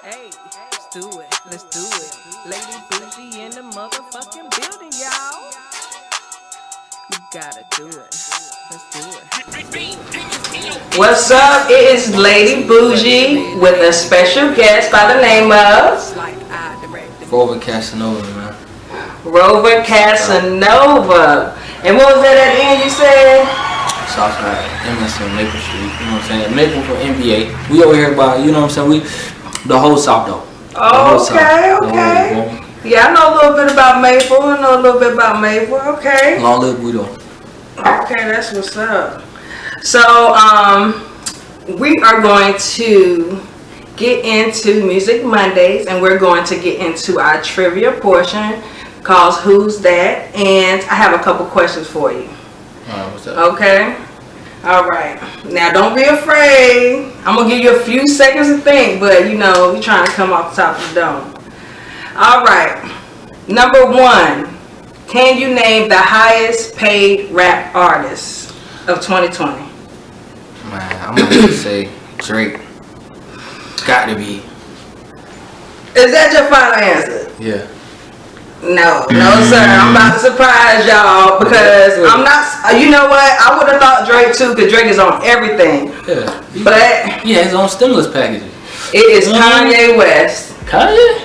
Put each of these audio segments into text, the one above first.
Hey, let's do it. Let's do it. Lady Buji in the motherfucking building, y'all. We gotta do it. Let's do it. What's up? It is Lady Buji with a special guest by the name of Rover Kasanova, man. Rover Kasanova. And what was that at the end you said? Southside, MSN, Maple Street, you know what I'm saying? Maple from NBA. We over here by, you know what I'm saying? The whole South though. Oh, okay. Yeah, I know a little bit about Maple. Okay. Long live Guido. Okay, that's what's up. So, we are going to get into Music Mondays, and we're going to get into our trivia portion called Who's That? And I have a couple questions for you. Alright, what's up? Okay? Alright. Now, don't be afraid. I'm going to give you a few seconds to think, but, you know, we're trying to come off the top of the dome. Alright. Number one. Can you name the highest paid rap artist of 2020? Man, I'm gonna say Drake. Got to be. Is that your final answer? Yeah. No, sir. I'm about to surprise y'all because I'm not. You know what? I would have thought Drake too, because Drake is on everything. Yeah. But yeah, his own stimulus packages. It is Kanye West. Kanye.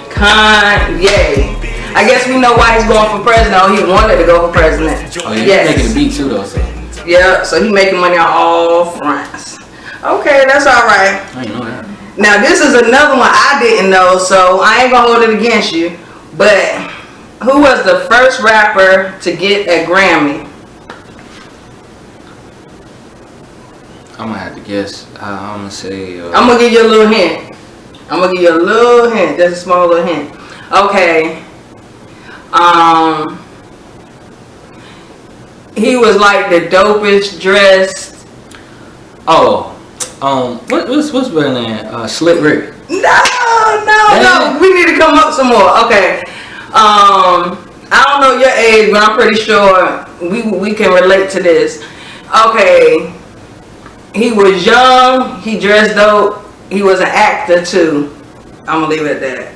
I guess we know why he's going for president. Oh, he wanted to go for president. Oh yeah, he's making a beat too though. So. Yeah, so he's making money on all fronts. Okay, that's all right. I didn't know that. Now this is another one I didn't know, so I ain't gonna hold it against you. But who was the first rapper to get a Grammy? I'm gonna have to guess. I'm gonna say. I'm gonna give you a little hint. Just a small little hint. Okay. He was like the dopest dressed. Oh. What's her name? Slick Rick. No. We need to come up some more. Okay. I don't know your age, but I'm pretty sure we can relate to this. Okay. He was young. He dressed dope. He was an actor too. I'm gonna leave it at that.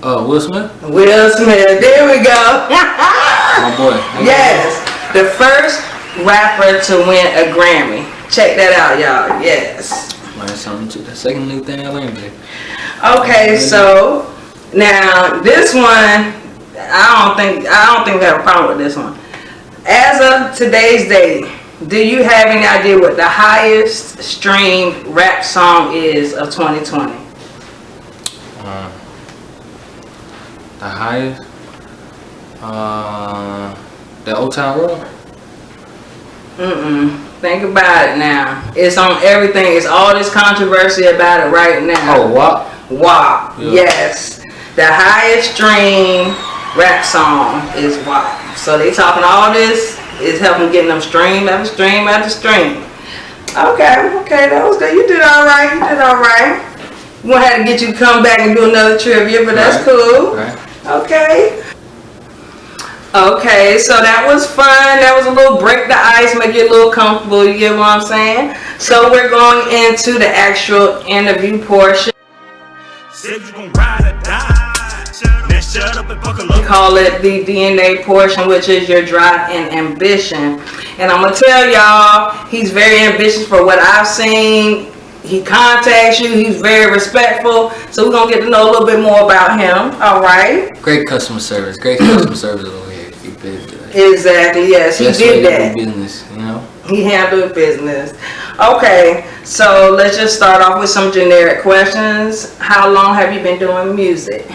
Will Smith? Will Smith. There we go. My boy. Yes. The first rapper to win a Grammy. Check that out, y'all. Yes. Learn something too. The second new thing I learned today. Okay, so now this one, I don't think we have a problem with this one. As of today's date, do you have any idea what the highest streamed rap song is of 2020? The highest? The Old Town Road? Think about it now. It's on everything. It's all this controversy about it right now. Oh, WAP? WAP, yeah. Yes. The highest streamed rap song is WAP. So they talking all this is helping getting them stream after stream after stream. Okay, that was good. You did all right. We're gonna have to get you to come back and do another trivia, but that's cool. Right. Okay, so that was fun. That was a little break the ice, make you a little comfortable. You get what I'm saying? So we're going into the actual interview portion. Said you gon' ride or die. Now shut up and buckle up. We call it the DNA portion, which is your drive and ambition. And I'm gonna tell y'all, he's very ambitious for what I've seen. He contacts you. He's very respectful. So we're gonna get to know a little bit more about him. All right. Great customer service over here. Exactly. Yes, he did that. Business, you know. He handled business. Okay, so let's just start off with some generic questions. How long have you been doing music?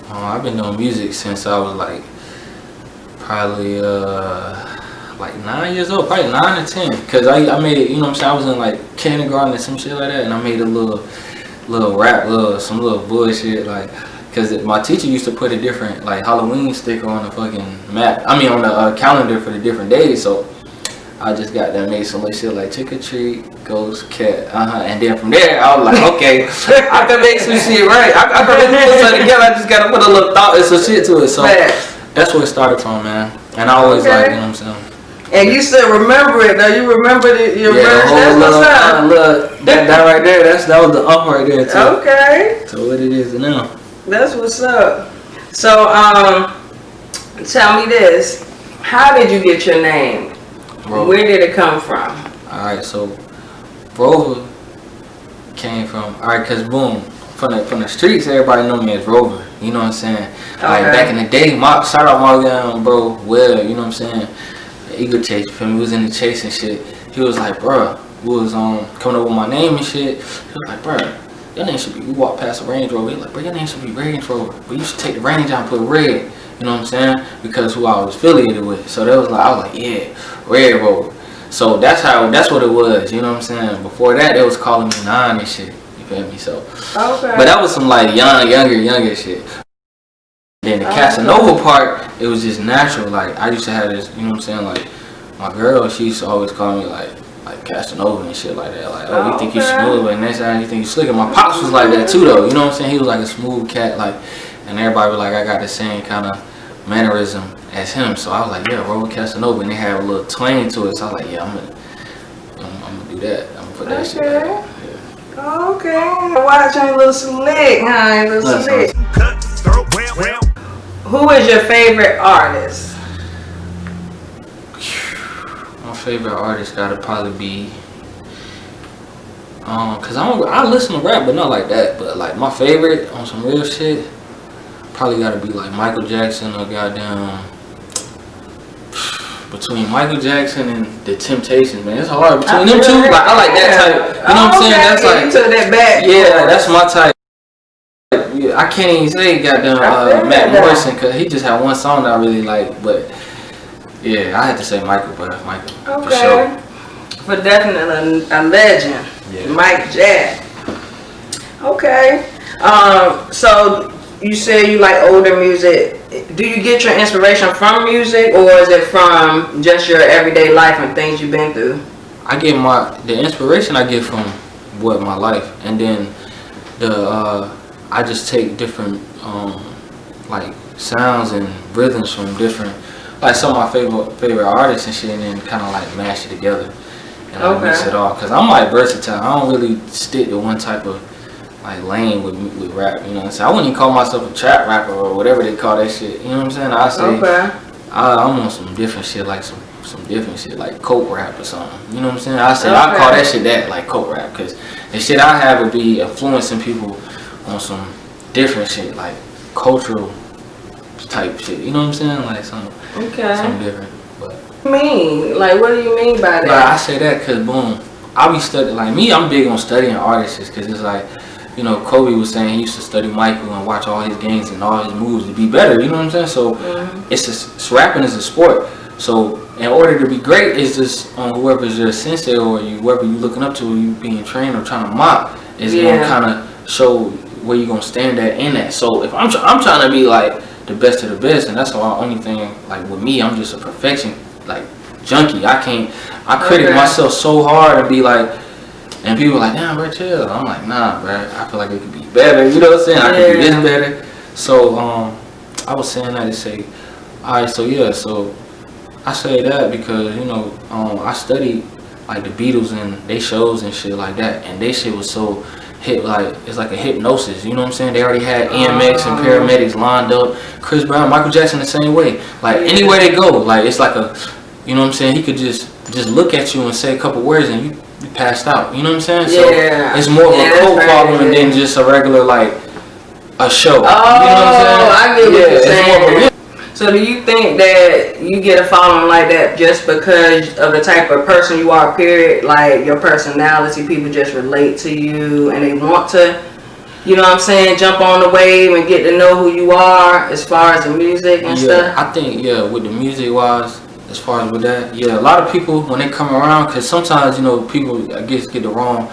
I've been doing music since I was like probably 9 years old, probably 9 or 10. Cause I made it, you know what I'm saying? I was in like kindergarten or some shit like that, and I made a little rap, some little bullshit like. Cause my teacher used to put a different like Halloween sticker on the fucking map. I mean on the calendar for the different days. So I just got that, made some little shit like trick or treat, ghost, cat, and then from there I was like, okay, I can make some shit right. I can really put something together. I just gotta put a little thought and some shit to it. So that's where it started from, man. And I always like, you know what I'm saying, And you still remember it, though. You remember your Yeah, verse. the whole That's what's up. look, that right there, that was the up right there too. Okay. So what it is now. That's what's up. So, tell me this. How did you get your name? Rover. Where did it come from? Alright, so Rover came from, alright, cause boom, from the streets, everybody know me as Rover. You know what I'm saying? Like back in the day, shout out my bro, Will, you know what I'm saying? Eagle chase, you feel me? We was in the chase and shit. He was like, bruh, we was coming up with my name and shit. He was like, bruh, your name should be, we walked past a Range Rover. He was like, bro, your name should be Range Rover. But you should take the range out and put red. You know what I'm saying? Because who I was affiliated with. So that was like, I was like, yeah, Red Rover. So that's what it was, you know what I'm saying? Before that, they was calling me Nine and shit. You feel me? So, but that was some like younger shit. Then the Kasanova part, it was just natural. Like I used to have this, you know what I'm saying? Like my girl, she used to always call me like Kasanova and shit like that. Like, oh, you think you smooth, and next time you think you slick. And my pops was like that too, though. You know what I'm saying? He was like a smooth cat, like, and everybody was like, I got the same kind of mannerism as him. So I was like, yeah, Rover Kasanova, and they had a little twang to it. So I was like, yeah, I'm gonna do that. I'm gonna put that shit back. Yeah. Okay, watching a little slick, huh? A little slick. Who is your favorite artist? My favorite artist gotta probably be, cause I listen to rap, but not like that. But like my favorite on some real shit, probably gotta be like Michael Jackson or goddamn. Between Michael Jackson and the Temptations, man, it's hard between them two. Like I like that type. You know what I'm saying? That's like you took that back. Yeah, that's my type. I can't even say goddamn Matt Morrison because he just had one song that I really like, but yeah, I had to say Michael, but Michael for sure. For definitely a legend, Mike Jack. Okay, so you say you like older music. Do you get your inspiration from music, or is it from just your everyday life and things you've been through? I get the inspiration I get from my life, and then I just take different like sounds and rhythms from different, like some of my favorite artists and shit, and then kind of like mash it together and like mix it all. Cause I'm like versatile. I don't really stick to one type of like lane with rap. You know what I'm saying? I wouldn't even call myself a trap rapper or whatever they call that shit. You know what I'm saying? I say I'm on some different shit, like some different shit, like coke rap or something. You know what I'm saying? I say I call that shit that, like coke rap, cause the shit I have would be influencing people on some different shit, like cultural type shit. You know what I'm saying? Like something different. But what do you mean? Like, what do you mean by that? Like, I say that cause boom, I be studying. Like me, I'm big on studying artists, cause it's like, you know, Kobe was saying he used to study Michael and watch all his games and all his moves to be better. You know what I'm saying? So it's rapping is a sport. So in order to be great, it's just on whoever's your sensei or whoever you looking up to, you being trained or trying to mock, is gonna kind of show where you gonna stand at in that. So if I'm trying to be like the best of the best, and that's the only thing. Like with me, I'm just a perfection like junkie. I critic myself so hard and be like, and people are like, damn, bro, chill. I'm like, nah, bro, I feel like it could be better. You know what I'm saying? I could do this better. So I was saying that to say, all right, so yeah, so I say that because, you know, I studied like the Beatles and they shows and shit like that, and they shit was so like it's like a hypnosis. You know what I'm saying? They already had EMX and paramedics lined up. Chris Brown, Michael Jackson the same way. Like anywhere they go, like it's like a, you know what I'm saying? He could just look at you and say a couple words and you passed out. You know what I'm saying? So it's more of a cult following than just a regular like a show. You know what I'm saying? I get what you're saying. So do you think that you get a following like that just because of the type of person you are, period? Like your personality, people just relate to you and they want to, you know what I'm saying, jump on the wave and get to know who you are as far as the music and stuff? I think, with the music wise, as far as with that, a lot of people, when they come around, because sometimes, you know, people, I guess, get the wrong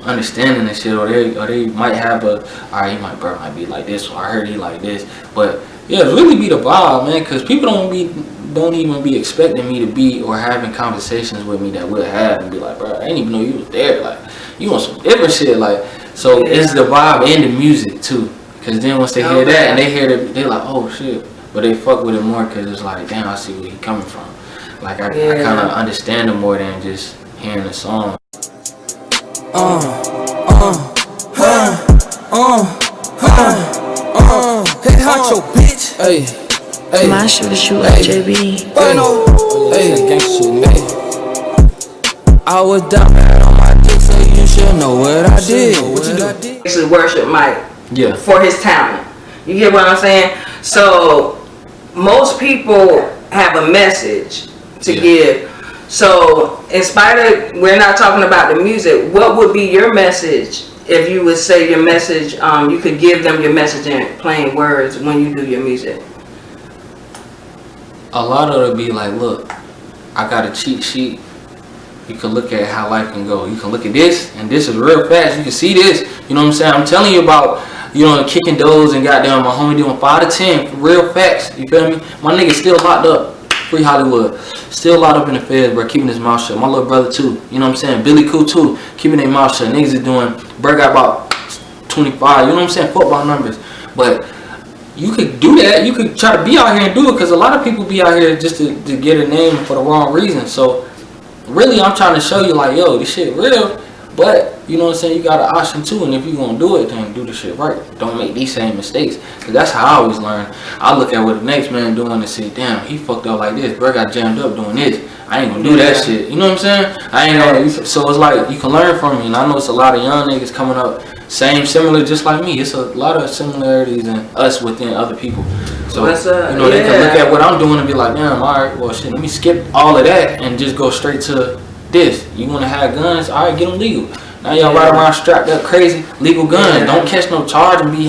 understanding and shit, or they might have alright, he might be like this, or I heard he like this, but it really be the vibe, man, because people don't even be expecting me to be or having conversations with me that we'll have and be like, bro, I didn't even know you was there, like, you want some different shit, like, so it's the vibe and the music too, because then once they hear that and they hear it, they're like, oh shit, but they fuck with it more because it's like, damn, I see where he coming from. Like I kind of understand them more than just hearing the song. Hey, honcho, bitch. Hey, My shooter shoot like JB. Hey, gangsta shit, nigga. I was down on my dick, so you should know what I did. What you do? Actually worship Mike. Yeah. For his talent. You get what I'm saying? So most people have a message to give. So in spite of, we're not talking about the music, what would be your message if you would say your message, you could give them your message in plain words when you do your music? A lot of it be like, look, I got a cheat sheet. You can look at how life can go. You can look at this, and this is real fast. You can see this. You know what I'm saying? I'm telling you about, you know, kicking doors and goddamn my homie doing 5 to 10 real facts. You feel me? My nigga still locked up. Free Hollywood. Still locked up in the feds, bro. Keeping his mouth shut. My little brother too. You know what I'm saying? Billy Cool too. Keeping their mouth shut. Niggas is doing, bro got about 25. You know what I'm saying? Football numbers. But you could do that. You could try to be out here and do it, because a lot of people be out here just to get a name for the wrong reason. So really, I'm trying to show you, like, yo, this shit real, but you know what I'm saying, you got an option too, and if you gonna do it, then do the shit right. Don't make these same mistakes, because that's how I always learn. I look at what the next man doing and say, damn, he fucked up like this, bro got jammed up doing this, I ain't gonna do that shit. You know what I'm saying? I ain't gonna. So it's like, you can learn from me, and I know it's a lot of young niggas coming up, similar just like me. It's a lot of similarities in us within other people. So, you know, they can look at what I'm doing and be like, damn, alright, well shit, let me skip all of that and just go straight to this. You wanna have guns? Alright, get them legal. Now y'all ride around strapped up crazy, legal guns. Don't catch no charge and be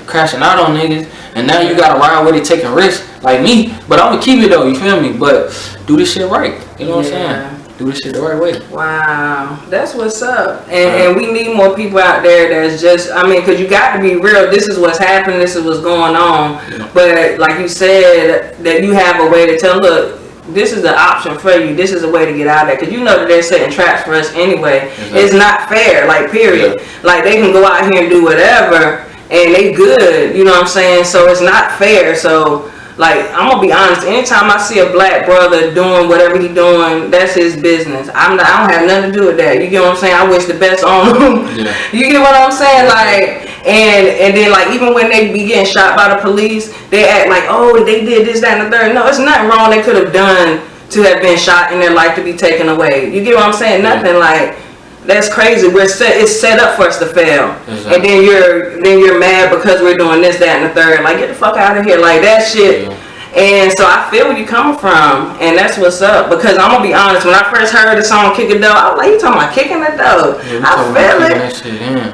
crashing out on niggas. And now you gotta ride where they taking risks, like me. But I'm gonna keep it though, you feel me? But do this shit right. You know what I'm saying? Do this shit the right way. Wow, that's what's up. And we need more people out there that's just, I mean, because you got to be real. This is what's happening. This is what's going on. Yeah. But like you said, that you have a way to tell, look, this is the option for you. This is a way to get out of there. Because you know that they're setting traps for us anyway. Exactly. It's not fair, like, period. Yeah. Like, they can go out here and do whatever, and they good. You know what I'm saying? So it's not fair. So, like, I'm gonna be honest, anytime I see a black brother doing whatever he doing, that's his business. I don't have nothing to do with that. You get what I'm saying? I wish the best on him. Yeah. You get what I'm saying? Like, and then, like, even when they be getting shot by the police, they act like, oh, they did this, that, and the third. No, it's nothing wrong they could have done to have been shot and their life to be taken away. You get what I'm saying? Nothing. Like, that's crazy. It's set up for us to fail. Exactly. And then you're mad because we're doing this, that, and the third. Like, get the fuck out of here. Like, that shit. Yeah. And so I feel where you coming from, and that's what's up. Because I'm gonna be honest, when I first heard the song "Kick a Door," I was like, "You talking about kicking the door?" Yeah, I feel it. That shit in.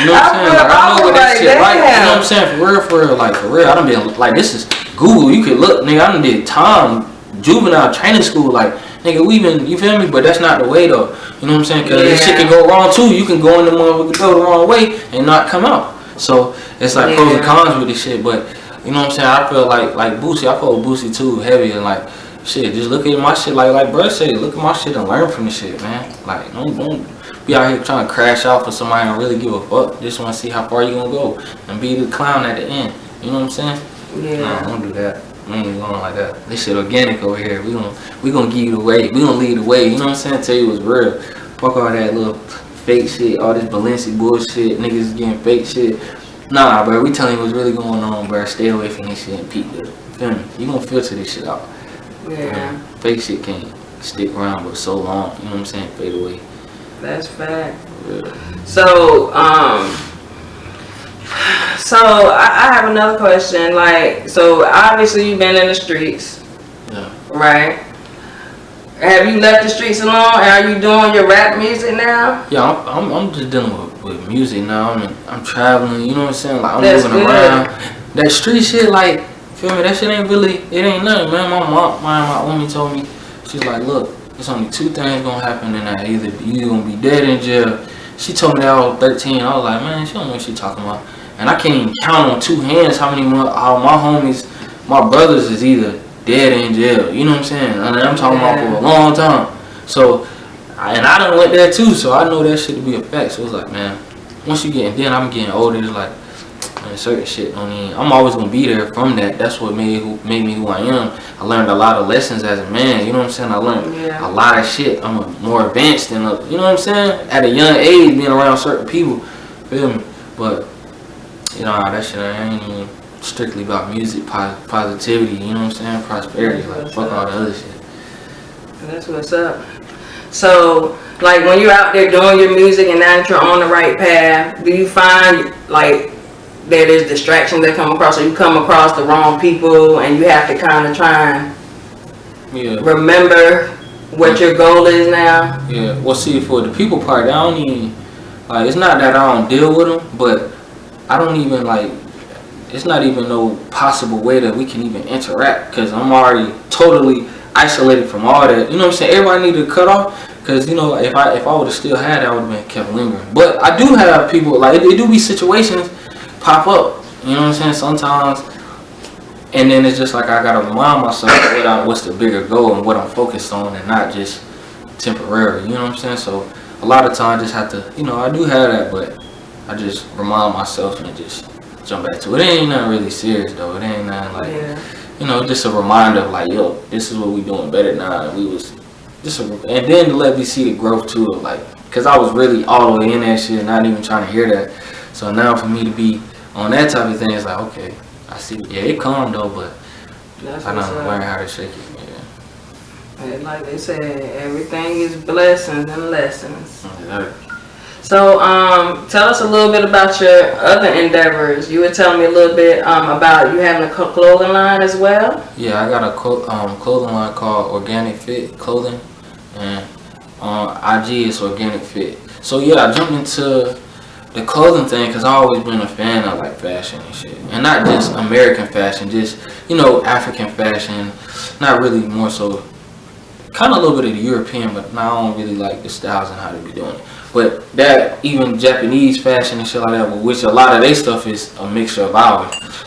You know what I'm saying? Like, I know what that shit right. You know what I'm saying? For real. Like, for real. I done been like, this is Google. You could look, nigga. I done did time juvenile training school. Like, nigga, we been, you feel me? But that's not the way though. You know what I'm saying? Because this shit can go wrong too. You can go in the motherfucker door the wrong way and not come out. So it's like pros and cons with this shit. But you know what I'm saying? I feel like Buji. I feel Buji too heavy, and like shit. Just look at my shit like bro said. Look at my shit and learn from the shit, man. Like don't be out here trying to crash out for somebody and really give a fuck. Just want to see how far you gonna go and be the clown at the end. You know what I'm saying? Yeah. Nah, don't do that. We ain't going like that. This shit organic over here. We gonna give you the way. We gonna lead the way. You know what I'm saying? Tell you what's real. Fuck all that little fake shit. All this Balenci bullshit. Niggas getting fake shit. Nah, bro. We telling you what's really going on, bro. Stay away from this shit and peep it. Feel me? You gonna filter this shit out. Yeah. Fake shit can't stick around but so long. You know what I'm saying? Fade away. That's fact. Yeah. So I have another question. Like, so obviously you've been in the streets, right? Have you left the streets alone? Are you doing your rap music now? Yeah, I'm just dealing with music now. I'm traveling. You know what I'm saying? Like, I'm moving around. That street shit, like, feel me? That shit ain't really. It ain't nothing, man. My homie told me. She's like, look, there's only 2 things gonna happen in that. Either you gonna be dead in jail. She told me that I was 13. I was like, man, she don't know what she talking about. And I can't even count on 2 hands how many my homies, my brothers is either dead in jail. You know what I'm saying? And I'm talking about for a long time. So, and I done went there too, so I know that shit to be a fact. So it's like, man, once you get, and then I'm getting older, it's like, and certain shit. I'm always gonna be there from that. That's what made me who I am. I learned a lot of lessons as a man. You know what I'm saying? I learned a lot of shit. I'm more advanced than you know what I'm saying? At a young age, being around certain people. Feel me? But you know that shit ain't even strictly about music, positivity. You know what I'm saying? Prosperity. Like fuck all the other shit. That's what's up. So, like, when you're out there doing your music and now that you're on the right path, do you find, like, that there's distractions that come across, or you come across the wrong people and you have to kind of try and remember what your goal is now? Yeah, well, see, for the people part, I don't even, like, it's not that I don't deal with them, but I don't even, like, it's not even no possible way that we can even interact, because I'm already totally isolated from all that. You know what I'm saying? Everybody need to cut off, because you know if I would have still had that, I would have been kept lingering. But I do have people, like, it do be situations pop up. You know what I'm saying? Sometimes, and then it's just like I gotta remind myself what's the bigger goal and what I'm focused on, and not just temporary. You know what I'm saying? So a lot of times I just have to, you know, I do have that, but I just remind myself and just jump back to it. It ain't nothing really serious though. It ain't nothing like. Yeah. You know, just a reminder of like, yo, this is what we doing better now. And we was just, and then to let me see the growth too, of like, cause I was really all the way in that shit, not even trying to hear that. So now for me to be on that type of thing, it's like, okay, I see. Yeah, it calm though, but I don't learn how to shake it. Yeah. And like they said, everything is blessings and lessons. Exactly. So, tell us a little bit about your other endeavors. You were telling me a little bit about you having a clothing line as well. Yeah, I got a clothing line called Organic Fit Clothing, and on IG it's Organic Fit. So yeah, I jumped into the clothing thing because I've always been a fan of like fashion and shit, and not just American fashion, just you know African fashion. Not really, more so, kind of a little bit of the European, but I don't really like the styles and how they be doing it. But that, even Japanese fashion and shit like that, which a lot of their stuff is a mixture of ours.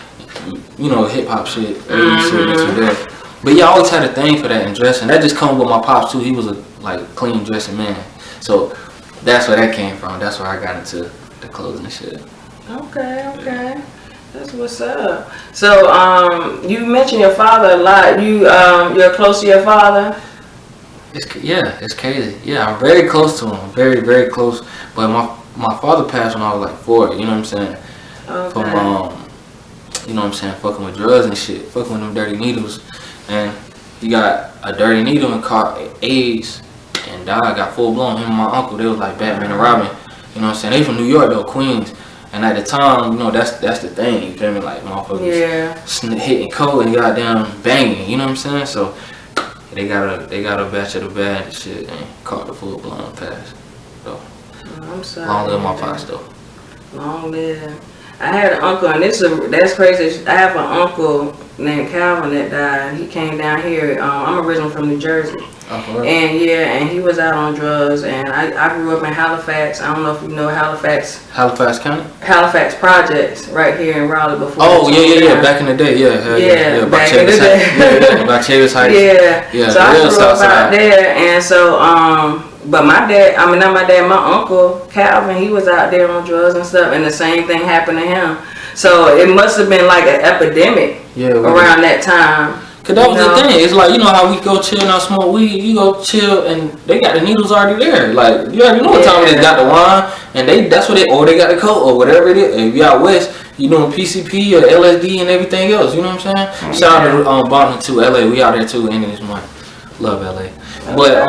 You know, hip hop shit, shit there. But yeah, I always had a thing for that in dressing. That just comes with my pops too. He was a like clean dressing man. So that's where that came from. That's where I got into the clothes and shit. Okay. That's what's up. So you mentioned your father a lot. You're close to your father? It's crazy. Yeah, I'm very close to him. Very, very close. But my father passed when I was like 4, you know what I'm saying? Okay. From, you know what I'm saying, fucking with drugs and shit. Fucking with them dirty needles. And he got a dirty needle and caught AIDS and died, got full blown. Him and my uncle, they was like Batman and Robin. You know what I'm saying? They from New York though, Queens. And at the time, you know, that's the thing, you feel me? Like motherfuckers hitting coke and goddamn banging, you know what I'm saying? So they got a batch of the bad shit and caught the full blown pass. So I'm sorry. Long live my pops though. Long live. I had an uncle, and that's crazy. I have an uncle named Calvin that died. He came down here. I'm originally from New Jersey. And he was out on drugs. And I grew up in Halifax. I don't know if you know Halifax County? Halifax Projects right here in Raleigh before. Oh yeah. Back in the day, yeah. Back in the day. By Chavis Heights. Yeah. So I grew up out there, and so but my dad, not my dad, my uncle Calvin, he was out there on drugs and stuff, and the same thing happened to him. So it must have been like an epidemic around that time. Cause that was the thing. It's like, you know how we go chill and smoke weed. You go chill and they got the needles already there. Like you already know what time they got the wine, and that's what they got the coke or whatever it is. If you out west, you doing PCP or LSD and everything else. You know what I'm saying? Shout out to Boston too, LA. We out there too. End of this month. Love LA. But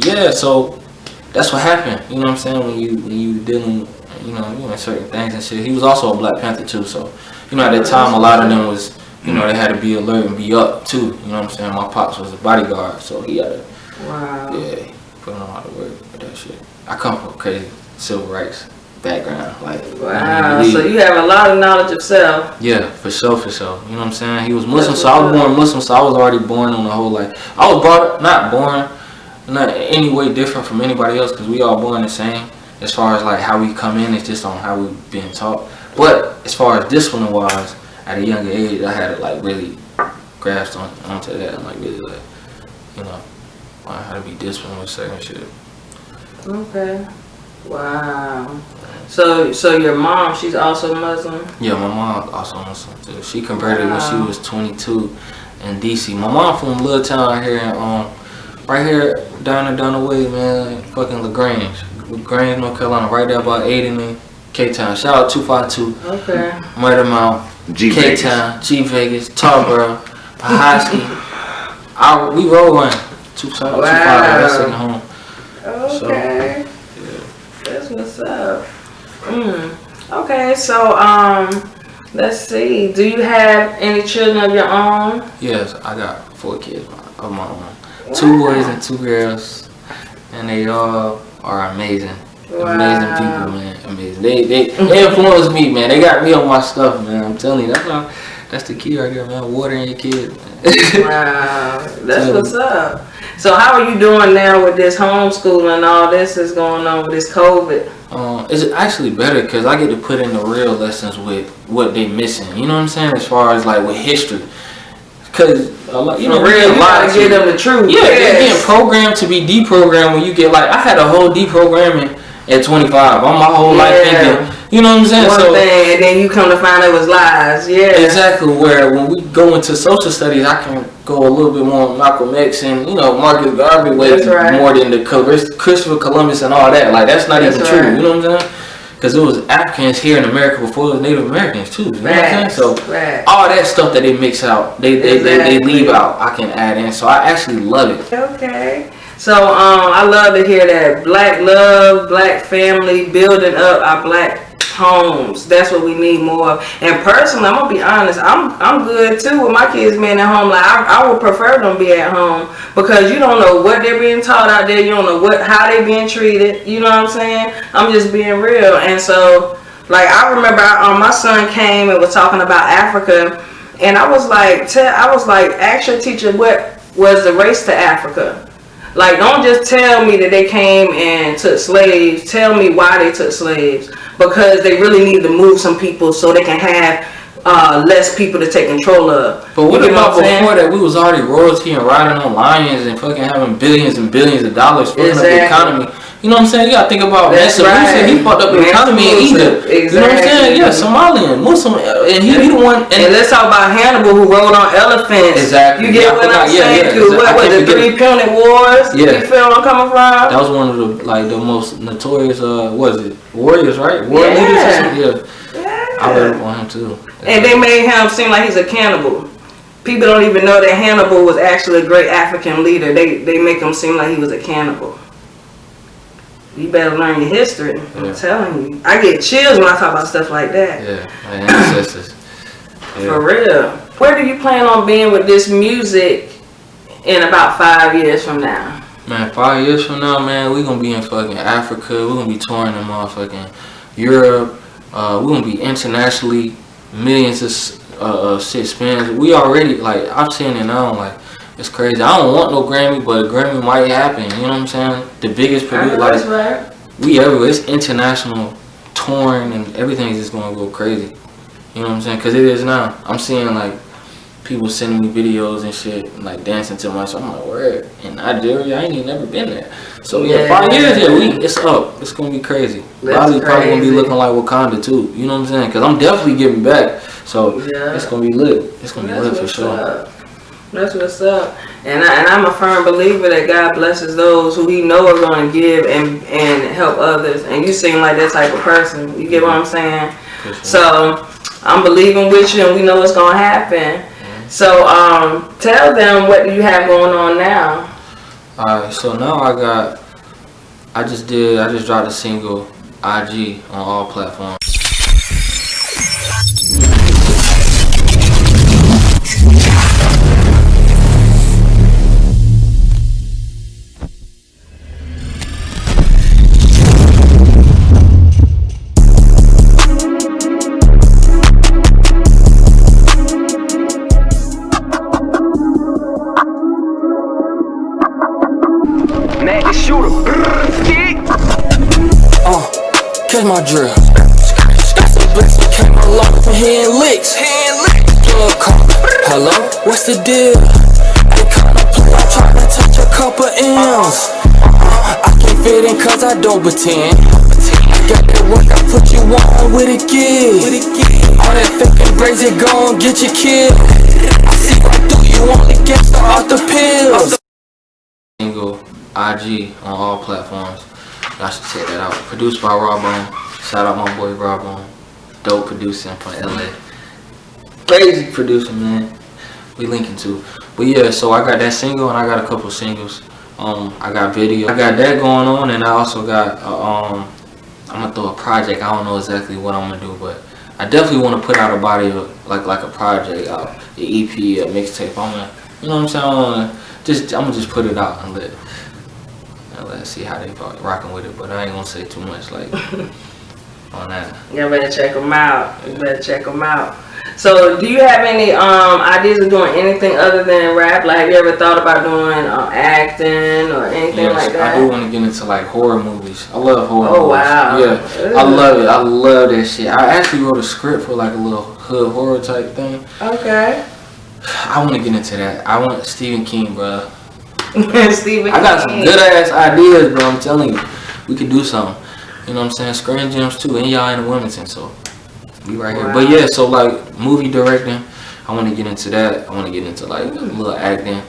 yeah. So that's what happened. You know what I'm saying? When you dealing, you know certain things and shit. He was also a Black Panther too. So you know at that time a lot of them was. You know, they had to be alert and be up too. You know what I'm saying? My pops was a bodyguard, so he had to. Wow. Yeah, put on a lot of work for that shit. I come from a crazy civil rights background, like. Wow. So you have a lot of knowledge of self. Yeah, for sure. You know what I'm saying? He was Muslim, so I was born Muslim, so I was already born on the whole like. I was not any way different from anybody else, because we all born the same. As far as like how we come in, it's just on how we've been taught. But as far as discipline wise. At a younger age, I had to like really grasp onto that and like really like, you know, learn how to be disciplined with certain shit. Okay. Wow. So your mom, she's also Muslim? Yeah, my mom also Muslim too. She converted when she was 22 in DC. My mom from a little town out here in, right here down the way, man, fucking LaGrange, North Carolina, right there about 80 K-Town. Shout out 252. Okay. Murder Mount, K-Town, G Vegas, Tarboro, Pahosky. We roll one. 255. That's second home. Okay. So, yeah. That's what's up. Okay, so let's see. Do you have any children of your own? Yes, I got 4 kids of my own. 2 boys and 2 girls, and they all are amazing. Amazing people, man. Amazing. They influenced me, man. They got me on my stuff, man. I'm telling you, that's the key right there, man. Watering your kids. Wow, that's what's up. So how are you doing now with this homeschooling and all this is going on with this COVID? It's actually better because I get to put in the real lessons with what they missing. You know what I'm saying? As far as like with history. Because, you know, you gotta give them the truth. Yeah, they're getting programmed to be deprogrammed when you get like, I had a whole deprogramming at 25. I'm my whole life thinking, you know what I'm saying? One thing, and then you come to find out it was lies. Yeah. Exactly. Where when we go into social studies, I can go a little bit more Malcolm X and, you know, Marcus Garvey way more than the Christopher Columbus and all that. Like, that's not even true. You know what I'm saying? Because it was Africans here in America before it was Native Americans too. You know what I'm saying? So all that stuff that they mix out, they leave out, I can add in. So I actually love it. Okay. So I love to hear that black love, black family, building up our black homes. That's what we need more of. And personally, I'm gonna be honest, I'm good too with my kids being at home. Like I would prefer them be at home because you don't know what they're being taught out there. You don't know how they being treated. You know what I'm saying? I'm just being real. And so, like I remember, my son came and was talking about Africa, and I was like, ask your teacher what was the race to Africa. Like, don't just tell me that they came and took slaves. Tell me why they took slaves. Because they really need to move some people so they can have less people to take control of. But what about before that? We was already royalty and riding on lions and fucking having billions and billions of dollars fucking up the economy. You know what I'm saying? You gotta think about Mansa Musa. He fucked up the economy in Egypt. Exactly. You know what I'm saying? Yeah, Somalian, Muslim, and he the one. And let's talk about Hannibal, who rode on elephants. Exactly. You get what I'm saying? What was the 3 Punic Wars? Yeah. You feel where I'm coming from? That was one of the most notorious. Warriors, right? Warrior leaders or something. Yeah. I read up on him too. And they made him seem like he's a cannibal. People don't even know that Hannibal was actually a great African leader. They make him seem like he was a cannibal. You better learn your history. I'm telling you. I get chills when I talk about stuff like that. Yeah, my ancestors. For real. Where do you plan on being with this music in about 5 years from now? Man, 5 years from now, man, we gonna be in fucking Africa. We're gonna be touring in motherfucking Europe. We're gonna be internationally, millions of shit spins. We already, like, I'm seeing it now, like, it's crazy. I don't want no Grammy, but a Grammy might happen. You know what I'm saying? The biggest producer, like, we everywhere. It's international touring and everything is just gonna go crazy. You know what I'm saying? Cause it is now. I'm seeing like people sending me videos and shit, and, like dancing to my song. I'm like, word. In Nigeria, I ain't even never been there. So yeah, 5 years, it's up. It's gonna be crazy. Probably gonna be looking like Wakanda too. You know what I'm saying? Cause I'm definitely giving back. So it's gonna be lit. It's gonna be lit for sure. That's what's up. And I'm a firm believer that God blesses those who He know are going to give and help others. And you seem like that type of person. You get what I'm saying? Sure. So I'm believing with you, and we know what's going to happen. So tell them what do you have going on now. Alright, so now I just dropped a single, IG, on all platforms. Catch my drill. Got some blessing, came along from hitting licks. Plug call. Hello, what's the deal? They kinda play, I'm tryna touch a couple M's. I can't fit in cause I don't pretend. I got that work, I put with a gift. All that fake and crazy gon' get you killed. I see right through you, only gangsta off the pills. Single IG on all platforms. Y'all should check that out. Produced by Robone. Shout out my boy Robone. Dope producing from LA. Crazy producer, man. We linking to. But yeah, so I got that single and I got a couple singles. I got video. I got that going on, and I also got I'm gonna throw a project. I don't know exactly what I'm gonna do, but I definitely want to put out a body of like a project, an EP, a mixtape. You know what I'm saying? I'm gonna just put it out and let's see how they rocking with it. But I ain't gonna say too much like on that. You better check them out. You better check them out. So, do you have any ideas of doing anything other than rap? Like, have you ever thought about doing acting or anything like that? I do want to get into like horror movies. I love horror movies. Oh wow! Yeah, I love it. I love that shit. I actually wrote a script for like a little hood horror type thing. Okay. I want to get into that. I want Stephen King, bro. Stephen I got King. some good ass ideas, bro. I'm telling you, we could do something. You know what I'm saying? Screen Gems too, and y'all in Wilmington, so we right here. But yeah, so like movie directing, I want to get into that. I want to get into like a little acting.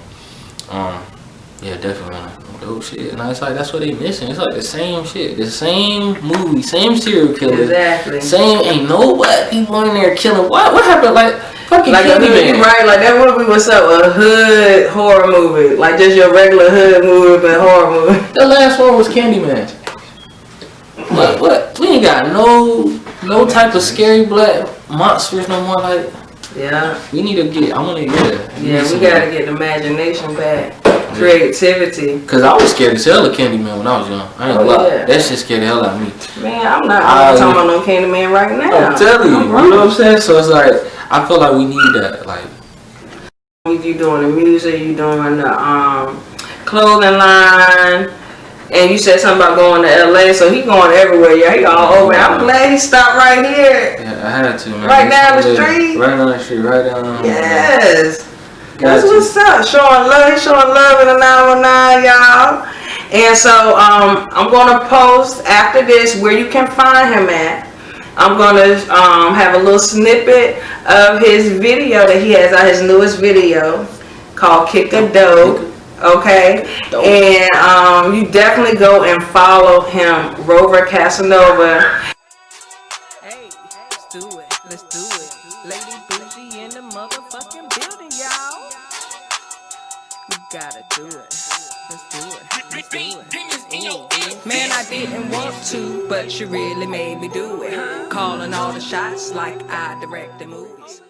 Yeah, definitely want to dope shit. And it's like that's what they missing. It's like the same shit, the same movie, same serial killer. Exactly. Same ain't no black people in there killing. What happened? Like fucking like Candyman. Right, like that movie was a hood horror movie, like just your regular hood movie, but horror movie. The last one was Candyman. What? We ain't got no type of scary black monsters no more. Like, yeah, we need to get. I want to get. Yeah, we gotta get the imagination back, creativity. Cause I was scared as hell of Candyman when I was young. I ain't gonna lie. Yeah. That shit scared the hell out of me. Man, I'm not talking about no Candyman right now. I'm telling you, you know what I'm saying? So it's like I feel like we need that. Like, you doing the music, you doing the clothing line. And you said something about going to LA, so he going everywhere. Yeah, he all over. I'm glad he stopped right here. Yeah, I had to, man. Right down the street. Right down the street. Right down. Yes. That's what's up. Showing love in the 919, y'all. And so I'm gonna post after this where you can find him at. I'm gonna have a little snippet of his video that he has out, his newest video called Kick a Dope. Okay, and you definitely go and follow him, Rover Kasanova. Hey, let's do it. Let's do it. Lady Buji in the motherfucking building, y'all. We gotta do it. Let's do it. Let's do it. Man, I didn't want to, but you really made me do it. Calling all the shots like I direct the movies.